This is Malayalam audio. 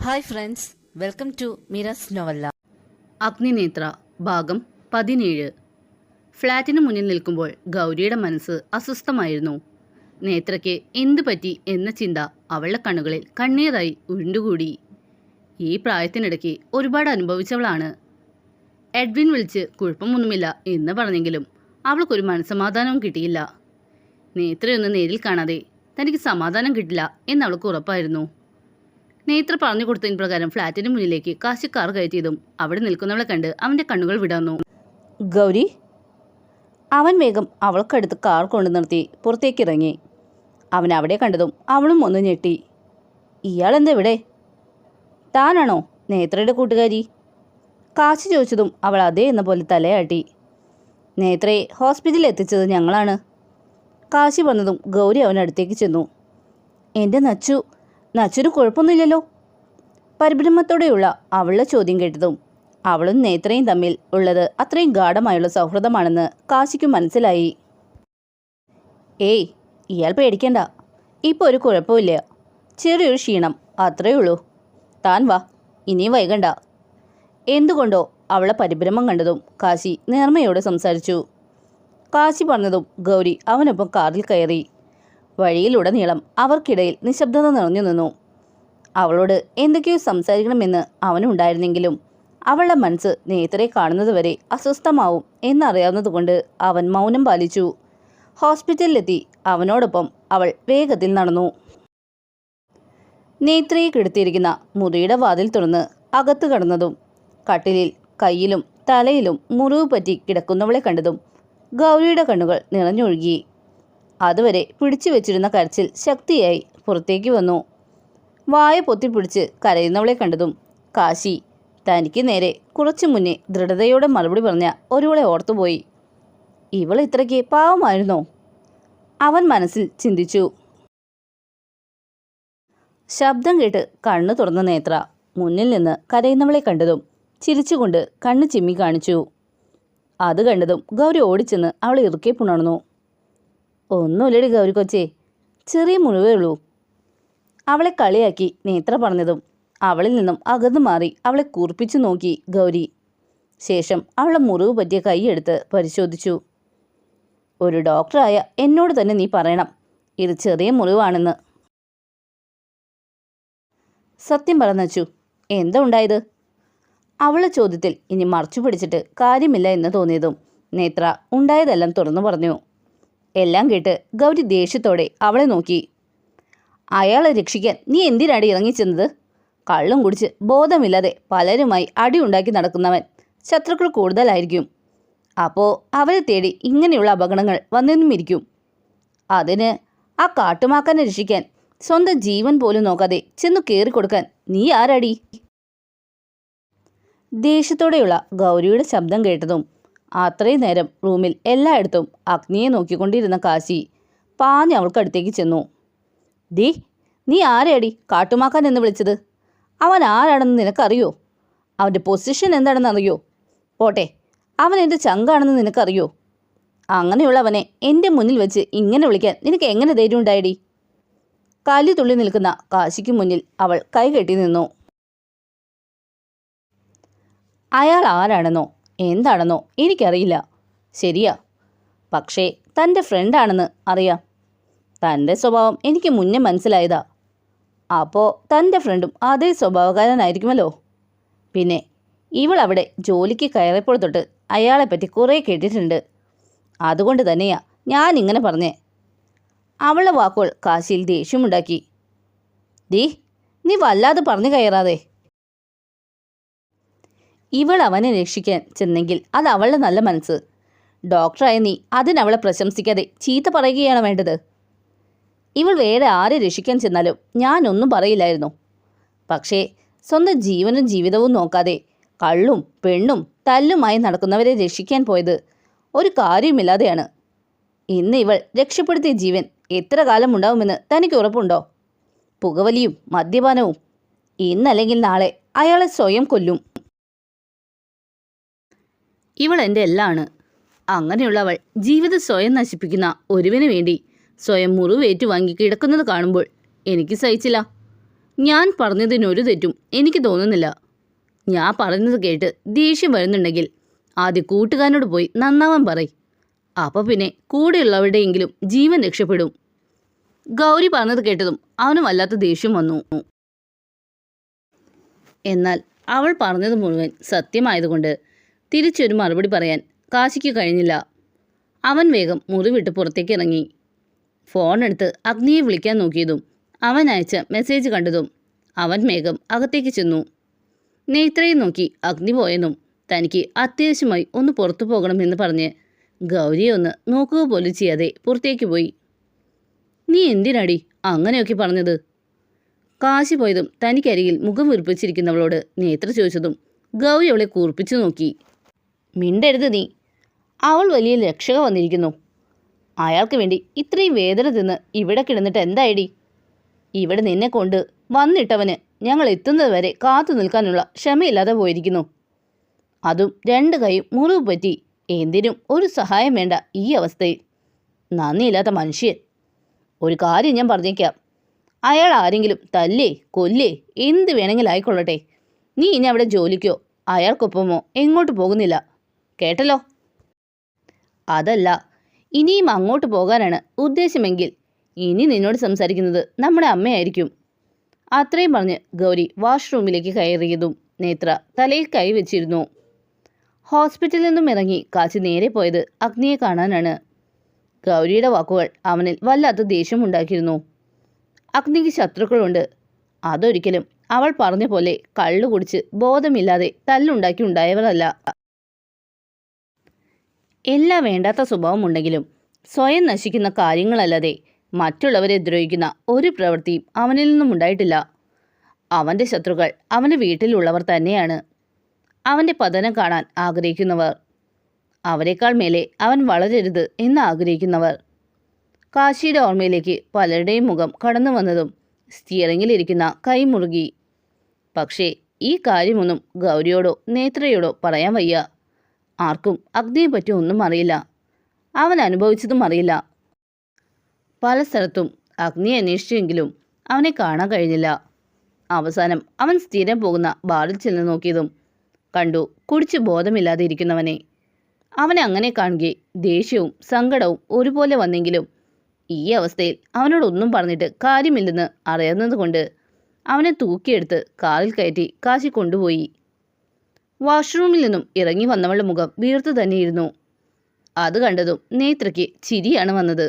Hi friends, welcome to Meera's novella. Agninetra ഭാഗം 17. ഫ്ലാറ്റിന് മുന്നിൽ നിൽക്കുമ്പോൾ ഗൗരിയുടെ മനസ്സ് അസ്വസ്ഥമായിരുന്നു. നേത്രയ്ക്ക് എന്തു പറ്റി എന്ന ചിന്ത അവളുടെ കണ്ണുകളിൽ കണ്ണീരായി ഉരുണ്ടുകൂടി. ഈ പ്രായത്തിനിടയ്ക്ക് ഒരുപാട് അനുഭവിച്ചവളാണ്. എഡ്വിൻ വിളിച്ച് കുഴപ്പമൊന്നുമില്ല എന്ന് പറഞ്ഞെങ്കിലും അവൾക്കൊരു മനസ്സമാധാനവും കിട്ടിയില്ല. നേത്രയൊന്ന് നേരിൽ കാണാതെ തനിക്ക് സമാധാനം കിട്ടില്ല എന്നവൾക്ക് ഉറപ്പായിരുന്നു. നേത്ര പറഞ്ഞു കൊടുത്തതിന് പ്രകാരം ഫ്ലാറ്റിന് മുന്നിലേക്ക് കാശി കാർ കയറ്റിയതും അവിടെ നിൽക്കുന്നവളെ കണ്ട് അവൻ്റെ കണ്ണുകൾ വിടർന്നു. ഗൗരി, അവൻ വേഗം അവൾക്കടുത്ത് കാർ കൊണ്ടു നിർത്തി പുറത്തേക്ക് ഇറങ്ങി. അവൻ അവിടെ കണ്ടതും അവളും ഒന്ന് ഞെട്ടി. ഇയാളെന്താ ഇവിടെ? താനാണോ നേത്രയുടെ കൂട്ടുകാരി? കാശി ചോദിച്ചതും അവൾ അതേ എന്ന പോലെ തലയാട്ടി. നേത്രയെ ഹോസ്പിറ്റലിൽ എത്തിച്ചത് ഞങ്ങളാണ്. കാശി പറഞ്ഞതും ഗൗരി അവനടുത്തേക്ക് ചെന്നു. എൻ്റെ നച്ചുന് കുഴപ്പമൊന്നുമില്ലല്ലോ? പരിഭ്രമത്തോടെയുള്ള അവളുടെ ചോദ്യം കേട്ടതും അവളും നേത്രയും തമ്മിൽ ഉള്ളത് അത്രയും ഗാഢമായുള്ള സൗഹൃദമാണെന്ന് കാശിക്ക് മനസ്സിലായി. ഏയ്, ഇയാൾ പേടിക്കണ്ട, ഇപ്പോൾ ഒരു കുഴപ്പമില്ല, ചെറിയൊരു ക്ഷീണം അത്രയേ ഉള്ളൂ. താൻ വാ, ഇനിയും വൈകണ്ട. എന്തുകൊണ്ടോ അവളെ പരിഭ്രമം കണ്ടതും കാശി നേർമയോടെ സംസാരിച്ചു. കാശി പറഞ്ഞതും ഗൗരി അവനൊപ്പം കാറിൽ കയറി. വഴിയിലുടനീളം അവർക്കിടയിൽ നിശബ്ദത നിറഞ്ഞു നിന്നു. അവളോട് എന്തൊക്കെയോ സംസാരിക്കണമെന്ന് അവനുണ്ടായിരുന്നെങ്കിലും അവളുടെ മനസ്സ് നേത്രയെ കാണുന്നതുവരെ അസ്വസ്ഥമാവും എന്നറിയാവുന്നതുകൊണ്ട് അവൻ മൗനം പാലിച്ചു. ഹോസ്പിറ്റലിലെത്തി അവനോടൊപ്പം അവൾ വേഗത്തിൽ നടന്നു. നേത്രയെ കിടത്തിയിരിക്കുന്ന മുറിയുടെ വാതിൽ തുറന്ന് അകത്ത് കടന്നതും കട്ടിലിൽ കയ്യിലും തലയിലും മുറിവ് പറ്റി കിടക്കുന്നവളെ കണ്ടതും ഗൗരിയുടെ കണ്ണുകൾ നിറഞ്ഞൊഴുകി. അതുവരെ പിടിച്ചു വെച്ചിരുന്ന കരച്ചിൽ ശക്തിയായി പുറത്തേക്ക് വന്നു. വായ പൊത്തിപ്പിടിച്ച് കരയുന്നവളെ കണ്ടതും കാശി തനിക്ക് നേരെ കുറച്ചു മുന്നേ ദൃഢതയോടെ മറുപടി പറഞ്ഞ ഒരുവളെ ഓർത്തുപോയി. ഇവൾ ഇത്രയ്ക്ക് പാവമായിരുന്നോ? അവൻ മനസ്സിൽ ചിന്തിച്ചു. ശബ്ദം കേട്ട് കണ്ണു തുറന്ന നേത്ര മുന്നിൽ നിന്ന് കരയുന്നവളെ കണ്ടതും ചിരിച്ചുകൊണ്ട് കണ്ണ് ചിമ്മി കാണിച്ചു. അത് കണ്ടതും ഗൗരി ഓടിച്ചെന്ന് അവളെ ഇറുക്കെ പുണർന്നു. ഒന്നുമില്ലടി ഗൗരി കൊച്ചേ, ചെറിയ മുറിവേ ഉള്ളൂ. അവളെ കളിയാക്കി നേത്ര പറഞ്ഞതും അവളിൽ നിന്നും അകന്നു മാറി അവളെ കൂർപ്പിച്ചു നോക്കി ഗൗരി. ശേഷം അവളുടെ മുറിവ് പറ്റിയ കൈയെടുത്ത് പരിശോധിച്ചു. ഒരു ഡോക്ടറായ എന്നോട് തന്നെ നീ പറയണം ഇത് ചെറിയ മുറിവാണെന്ന്. സത്യം പറഞ്ഞച്ചു, എന്താ ഉണ്ടായത്? അവളുടെ ചോദ്യത്തിൽ ഇനി മറച്ചു പിടിച്ചിട്ട് കാര്യമില്ല എന്ന് തോന്നിയതും നേത്ര ഉണ്ടായതെല്ലാം തുറന്നു പറഞ്ഞു. എല്ലാം കേട്ട് ഗൗരി ദേഷ്യത്തോടെ അവളെ നോക്കി. അയാളെ രക്ഷിക്കാൻ നീ എന്തിനാടി ഇറങ്ങിച്ചെന്നത്? കള്ളും കുടിച്ച് ബോധമില്ലാതെ പലരുമായി അടിയുണ്ടാക്കി നടക്കുന്നവൻ ശത്രുക്കൾ കൂടുതലായിരിക്കും. അപ്പോൾ അവരെ തേടി ഇങ്ങനെയുള്ള അപകടങ്ങൾ വന്നെന്നുമിരിക്കും. അതിന് ആ കാട്ടുമാക്കാനെ രക്ഷിക്കാൻ സ്വന്തം ജീവൻ പോലും നോക്കാതെ ചെന്നു കയറിക്കൊടുക്കാൻ നീ ആരാടി? ദേഷ്യത്തോടെയുള്ള ഗൗരിയുടെ ശബ്ദം കേട്ടതും അത്രയും നേരം റൂമിൽ എല്ലായിടത്തും അഗ്നിയെ നോക്കിക്കൊണ്ടിരുന്ന കാശി പാഞ്ഞ് അവൾക്കടുത്തേക്ക് ചെന്നു. നീ ആരെയടി കാട്ടുമാക്കാൻ എന്ന് വിളിച്ചത്? അവൻ ആരാണെന്ന് നിനക്കറിയോ? അവൻ്റെ പൊസിഷൻ എന്താണെന്ന് അറിയോ? പോട്ടെ, അവൻ എൻ്റെ ചങ്കാണെന്ന് നിനക്കറിയോ? അങ്ങനെയുള്ളവനെ എൻ്റെ മുന്നിൽ വെച്ച് ഇങ്ങനെ വിളിക്കാൻ നിനക്ക് എങ്ങനെ ധൈര്യം ഉണ്ടായടി? കലി തുള്ളി നിൽക്കുന്ന കാശിക്ക് മുന്നിൽ അവൾ കൈകെട്ടി നിന്നു. അയാൾ ആരാണെന്നോ എന്താണെന്നോ എനിക്കറിയില്ല, ശരിയാ. പക്ഷേ തൻ്റെ ഫ്രണ്ടാണെന്ന് അറിയാം. തൻ്റെ സ്വഭാവം എനിക്ക് മുന്നേ മനസ്സിലായതാ. അപ്പോൾ തൻ്റെ ഫ്രണ്ടും അതേ സ്വഭാവക്കാരനായിരിക്കുമല്ലോ. പിന്നെ ഇവൾ അവിടെ ജോലിക്ക് കയറിയപ്പോൾ തൊട്ട് അയാളെപ്പറ്റി കുറേ കേട്ടിട്ടുണ്ട്. അതുകൊണ്ട് തന്നെയാ ഞാൻ ഇങ്ങനെ പറഞ്ഞേ. അവളുടെ വാക്കുകൾ കാശിയിൽ ദേഷ്യമുണ്ടാക്കി. നീ വല്ലാതെ പറഞ്ഞു കയറാതെ. ഇവൾ അവനെ രക്ഷിക്കാൻ ചെന്നെങ്കിൽ അത് അവളുടെ നല്ല മനസ്സ്. ഡോക്ടറായ നീ അതിനവളെ പ്രശംസിക്കാതെ ചീത്ത പറയുകയാണ് വേണ്ടത്. ഇവൾ വേറെ ആരെ രക്ഷിക്കാൻ ചെന്നാലും ഞാനൊന്നും പറയില്ലായിരുന്നു. പക്ഷേ സ്വന്തം ജീവനും ജീവിതവും നോക്കാതെ കള്ളും പെണ്ണും തല്ലുമായി നടക്കുന്നവരെ രക്ഷിക്കാൻ പോയത് ഒരു കാര്യവുമില്ലാതെയാണ്. ഇന്ന് ഇവൾ രക്ഷപ്പെടുത്തിയ ജീവൻ എത്ര കാലം ഉണ്ടാവുമെന്ന് തനിക്ക് ഉറപ്പുണ്ടോ? പുകവലിയും മദ്യപാനവും ഇന്നല്ലെങ്കിൽ നാളെ അയാളെ സ്വയം കൊല്ലും. ഇവൾ എൻ്റെ എല്ലാമാണ്. അങ്ങനെയുള്ളവൾ ജീവിതം സ്വയം നശിപ്പിക്കുന്ന ഒരുവിന് വേണ്ടി സ്വയം മുറിവേറ്റു വാങ്ങി കിടക്കുന്നത് കാണുമ്പോൾ എനിക്ക് സഹിച്ചില്ല. ഞാൻ പറഞ്ഞതിനൊരു തെറ്റും എനിക്ക് തോന്നുന്നില്ല. ഞാൻ പറയുന്നത് കേട്ട് ദേഷ്യം വരുന്നുണ്ടെങ്കിൽ ആദ്യം കൂട്ടുകാരനോട് പോയി നന്നാവാൻ പറയ്. അപ്പോൾ പിന്നെ കൂടെയുള്ളവരുടെയെങ്കിലും ജീവൻ രക്ഷപ്പെടും. ഗൗരി പറഞ്ഞത് കേട്ടതും അവന് വല്ലാത്ത ദേഷ്യം വന്നു. എന്നാൽ അവൾ പറഞ്ഞത് മുഴുവൻ സത്യമായതുകൊണ്ട് തിരിച്ചൊരു മറുപടി പറയാൻ കാശിക്ക് കഴിഞ്ഞില്ല. അവൻ വേഗം മുറി വിട്ട് പുറത്തേക്ക് ഇറങ്ങി. ഫോണെടുത്ത് അഗ്നിയെ വിളിക്കാൻ നോക്കിയതും അവൻ അയച്ച മെസ്സേജ് കണ്ടതും അവൻ വേഗം അകത്തേക്ക് ചെന്നു. നേത്രയെ നോക്കി അഗ്നി പോയെന്നും തനിക്ക് അത്യാവശ്യമായി ഒന്ന് പുറത്തു പോകണമെന്ന് പറഞ്ഞ് ഗൗരിയെ ഒന്ന് നോക്കുക പോലും ചെയ്യാതെ പുറത്തേക്ക് പോയി. നീ എന്തിനാടി അങ്ങനെയൊക്കെ പറഞ്ഞത്? കാശി പോയതും തനിക്കരികിൽ മുഖം വീർപ്പിച്ചിരിക്കുന്നവളോട് നേത്ര ചോദിച്ചതും ഗൗരി അവളെ കൂർപ്പിച്ചു നോക്കി. മിണ്ടരുത് നീ. അവൾ വലിയ രക്ഷക വന്നിരിക്കുന്നു. അയാൾക്ക് വേണ്ടി ഇത്രയും വേദന തിന്ന് ഇവിടെ കിടന്നിട്ട് എന്തായിടി? ഇവിടെ നിന്നെ കൊണ്ട് വന്നിട്ടവന് ഞങ്ങൾ എത്തുന്നത് വരെ കാത്തു നിൽക്കാനുള്ള ക്ഷമയില്ലാതെ പോയിരിക്കുന്നു. അതും 2 കൈയും മുറിവ് പറ്റി എന്തിനും ഒരു സഹായം വേണ്ട ഈ അവസ്ഥയിൽ. നന്ദിയില്ലാത്ത മനുഷ്യൻ. ഒരു കാര്യം ഞാൻ പറഞ്ഞേക്കാം. അയാൾ ആരെങ്കിലും തല്ലേ കൊല്ലേ എന്ത് വേണമെങ്കിലും ആയിക്കൊള്ളട്ടെ, നീ ഇനി അവിടെ ജോലിക്കോ അയാൾക്കൊപ്പമോ എങ്ങോട്ട് പോകുന്നില്ല, കേട്ടല്ലോ? അതല്ല, ഇനിയും അങ്ങോട്ട് പോകാനാണ് ഉദ്ദേശമെങ്കിൽ ഇനി നിന്നോട് സംസാരിക്കുന്നത് നമ്മുടെ അമ്മയായിരിക്കും. അത്രയും പറഞ്ഞ് ഗൗരി വാഷ്റൂമിലേക്ക് കയറിയതും നേത്ര തലയിൽ കൈവച്ചിരുന്നു. ഹോസ്പിറ്റലിൽ നിന്നും ഇറങ്ങി കാശി നേരെ പോയത് അഗ്നിയെ കാണാനാണ്. ഗൗരിയുടെ വാക്കുകൾ അവനിൽ വല്ലാത്ത ദേഷ്യമുണ്ടാക്കിയിരുന്നു. അഗ്നിക്ക് ശത്രുക്കളുണ്ട്. അതൊരിക്കലും അവൾ പറഞ്ഞ പോലെ കള്ളു കുടിച്ച് ബോധമില്ലാതെ തല്ലുണ്ടാക്കി ഉണ്ടായവരല്ല. എല്ലാ വേണ്ടാത്ത സ്വഭാവമുണ്ടെങ്കിലും സ്വയം നശിക്കുന്ന കാര്യങ്ങളല്ലാതെ മറ്റുള്ളവരെ ദ്രോഹിക്കുന്ന ഒരു പ്രവൃത്തിയും അവനിൽ നിന്നും ഉണ്ടായിട്ടില്ല. അവൻ്റെ ശത്രുക്കൾ അവൻ്റെ വീട്ടിലുള്ളവർ തന്നെയാണ്. അവൻ്റെ പതനം കാണാൻ ആഗ്രഹിക്കുന്നവർ, അവരെക്കാൾ മേലെ അവൻ വളരരുത് എന്ന് ആഗ്രഹിക്കുന്നവർ. കാശിയുടെ ഓർമ്മയിലേക്ക് പലരുടെയും മുഖം കടന്നു വന്നതും സ്റ്റിയറിങ്ങിലിരിക്കുന്ന കൈ മുറുകി. പക്ഷേ ഈ കാര്യമൊന്നും ഗൗരിയോടോ നേത്രയോടോ പറയാൻ വയ്യ. ആർക്കും അഗ്നിയെപ്പറ്റി ഒന്നും അറിയില്ല. അവൻ അനുഭവിച്ചതും അറിയില്ല. പല സ്ഥലത്തും അഗ്നിയെ അന്വേഷിച്ചെങ്കിലും അവനെ കാണാൻ കഴിഞ്ഞില്ല. അവസാനം അവൻ സ്ഥിരം പോകുന്ന ബാറിൽ ചെന്ന് നോക്കിയതും കണ്ടു കുടിച്ച് ബോധമില്ലാതെ ഇരിക്കുന്നവനെ. അവനെ അങ്ങനെ കാണുകയെ ദേഷ്യവും സങ്കടവും ഒരുപോലെ വന്നെങ്കിലും ഈ അവസ്ഥയിൽ അവനോടൊന്നും പറഞ്ഞിട്ട് കാര്യമില്ലെന്ന് അറിയുന്നതുകൊണ്ട് അവനെ തൂക്കിയെടുത്ത് കാറിൽ കയറ്റി കാശി കൊണ്ടുപോയി. വാഷ്റൂമിൽ നിന്നും ഇറങ്ങി വന്നവളുടെ മുഖം വീർത്തു തന്നെയിരുന്നു. അത് കണ്ടതും നേത്രയ്ക്ക് ചിരിയാണ് വന്നത്.